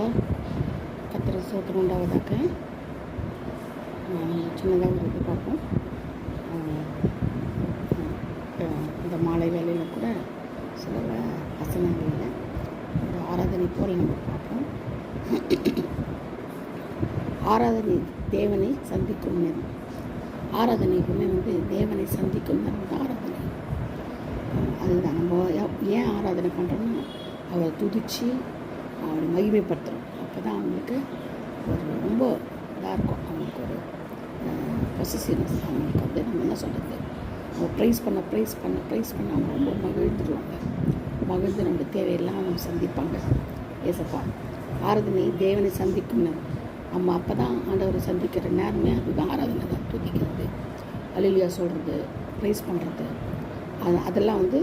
அல்ஹம்துலில்லாஹ். கர்த்தருக்கு ஸ்தோத்திரம் உண்டாவதாக. சின்னதாக ஒரு இது பார்ப்போம். இந்த மாலை வேலையில் கூட சில வசனங்களில் ஒரு ஆராதனை போல் நம்ம பார்ப்போம். ஆராதனை தேவனை சந்திக்கும் நேரம். ஆராதனைக்குமே தேவனை சந்திக்கும் நேரம் ஆராதனை. அதுதான் நம்ம ஏன் ஆராதனை பண்ணுறோம்னா அவரை துதித்து அவரை மகிமைப்படுத்துகிறோம். அப்போ தான் அவங்களுக்கு ஒரு ரொம்ப இதாக இருக்கும். அவங்களுக்கு ஒரு பொசசிவ்னஸ். அவங்களுக்கு நம்ம என்ன சொல்கிறது, அவங்க ப்ரைஸ் பண்ண அவங்க ரொம்ப மகிழ்ந்துருவாங்க. மகிழ்ந்து நம்மளுடைய தேவையெல்லாம் நம்ம சந்திப்பாங்க. ஏசப்பா ஆராதனை தேவனை சந்திக்கும் நேரம். நம்ம அப்போ தான் ஆண்டவரை சந்திக்கிற நேரமே அதுதான் ஆராதனை தான். துதிக்கிறது, அல்லேலூயா சொல்கிறது, ப்ரைஸ் பண்ணுறது, அதெல்லாம் அந்த